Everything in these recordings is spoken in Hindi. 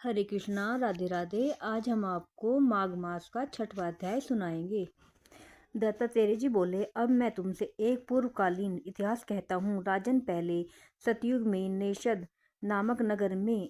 हरे कृष्णा, राधे राधे। आज हम आपको माघ मास का 6वां अध्याय सुनाएंगे। दत्तात्रेय जी बोले, अब मैं तुमसे एक पूर्वकालीन इतिहास कहता हूँ। राजन, पहले सतयुग में नेषद नामक नगर में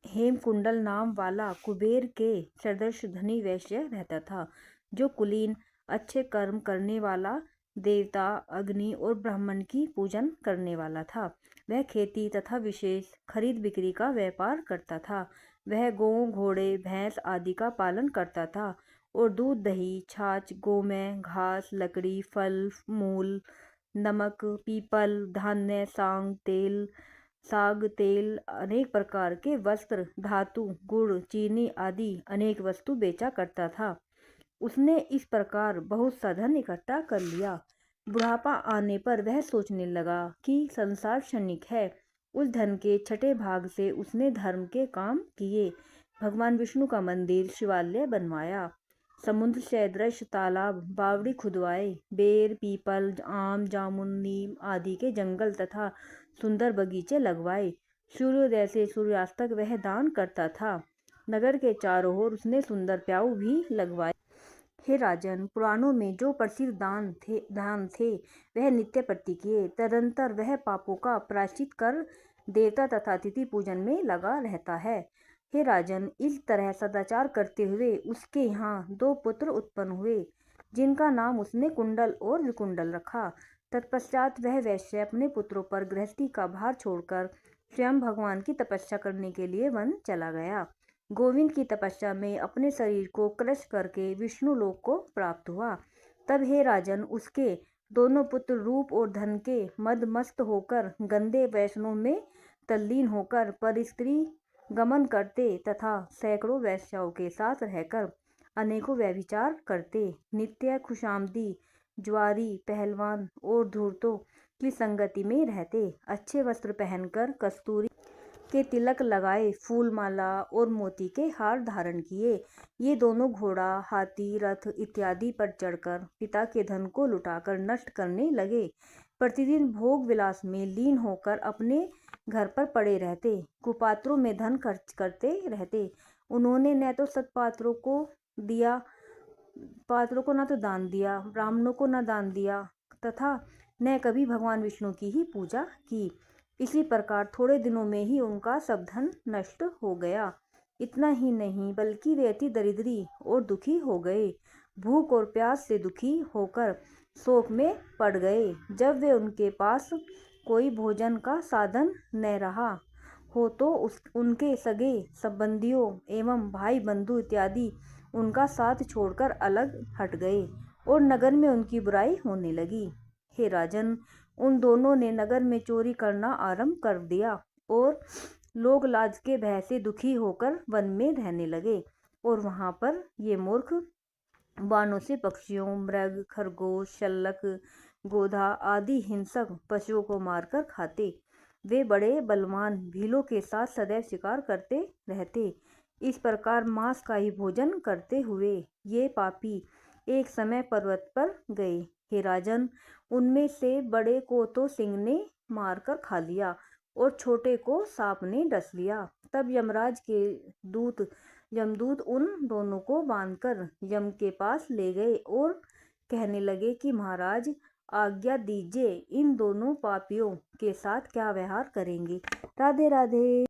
हेमकुंडल नाम वाला कुबेर के सदृश धनी वैश्य रहता था, जो कुलीन, अच्छे कर्म करने वाला, देवता, अग्नि और ब्राह्मण की पूजन करने वाला था। वह खेती तथा विशेष खरीद बिक्री का व्यापार करता था। वह गौ, घोड़े, भैंस आदि का पालन करता था और दूध, दही, छाछ, गोमय, घास, लकड़ी, फल, मूल, नमक, पीपल, धान्य, साग, तेल, अनेक प्रकार के वस्त्र, धातु, गुड़, चीनी आदि अनेक वस्तु बेचा करता था। उसने इस प्रकार बहुत सा धन इकट्ठा कर लिया। बुढ़ापा आने पर वह सोचने लगा कि संसार क्षणिक है। उस धन के 6ठे भाग से उसने धर्म के काम किए। भगवान विष्णु का मंदिर, शिवालय बनवाया, समुद्र सदृश तालाब, बावड़ी खुदवाए, बेर, पीपल, आम, जामुन, नीम आदि के जंगल तथा सुंदर बगीचे लगवाए। सूर्योदय से सूर्यास्त तक वह दान करता था। नगर के चारों ओर उसने सुंदर प्याऊ भी लगवाए। हे राजन, पुराणों में जो प्रसिद्ध दान थे वह नित्य प्रति किए। तदंतर वह पापों का प्रायश्चित कर देवता तथा अतिथि पूजन में लगा रहता है। हे राजन, इस तरह सदाचार करते हुए उसके यहाँ 2 पुत्र उत्पन्न हुए, जिनका नाम उसने कुंडल और विकुंडल रखा। तत्पश्चात वह वैश्य अपने पुत्रों पर गृहस्थी का भार छोड़कर स्वयं भगवान की तपस्या करने के लिए वन चला गया। गोविंद की तपस्या में अपने शरीर को क्रश करके विष्णु लोक को प्राप्त हुआ। तब हे राजन, उसके दोनों पुत्र रूप और धन के मदमस्त होकर गंदे व्यसनों में तल्लीन होकर पर स्त्री गमन करते तथा सैकड़ों वैश्याओं के साथ रहकर अनेकों व्यभिचार करते, नित्य खुशामदी, ज्वारी, पहलवान और धूर्तों की संगति में रहते, अच्छे वस्त्र पहनकर कस्तूरी के तिलक लगाए, फूल माला और मोती के हार धारण किए। ये दोनों घोड़ा, हाथी, रथ इत्यादि पर चढ़कर पिता के धन को लुटाकर नष्ट करने लगे। प्रतिदिन भोग विलास में लीन होकर अपने घर पर पड़े रहते, कुपात्रों में धन खर्च करते रहते। उन्होंने न तो सत्पात्रों को न तो दान दिया, ब्राह्मणों को न दान दिया तथा न कभी भगवान विष्णु की ही पूजा की। इसी प्रकार थोड़े दिनों में ही उनका सब धन नष्ट हो गया। इतना ही नहीं, बल्कि वे अति दरिद्री और दुखी हो गए। भूख और प्यास से दुखी होकर शोक में पड़ गए। जब वे उनके पास कोई भोजन का साधन न रहा हो तो उनके सगे संबंधियों एवं भाई बंधु इत्यादि उनका साथ छोड़कर अलग हट गए और नगर में उनकी बुराई होने लगी। हे राजन, उन दोनों ने नगर में चोरी करना आरंभ कर दिया और लोग लाज के भय से दुखी होकर वन में रहने लगे और वहां पर ये मूर्ख बानों से पक्षियों, मृग, खरगोश, शल्लक, गोधा आदि हिंसक पशुओं को मारकर खाते। वे बड़े बलवान भीलों के साथ सदैव शिकार करते रहते। इस प्रकार मांस का ही भोजन करते हुए ये पापी एक समय पर्वत पर गए। हे राजन, उनमें से बड़े को तो सिंह ने मारकर खा लिया और छोटे को सांप ने डस लिया। तब यमराज के यमदूत उन दोनों को बांधकर यम के पास ले गए और कहने लगे कि महाराज, आज्ञा दीजिए, इन दोनों पापियों के साथ क्या व्यवहार करेंगे। राधे राधे।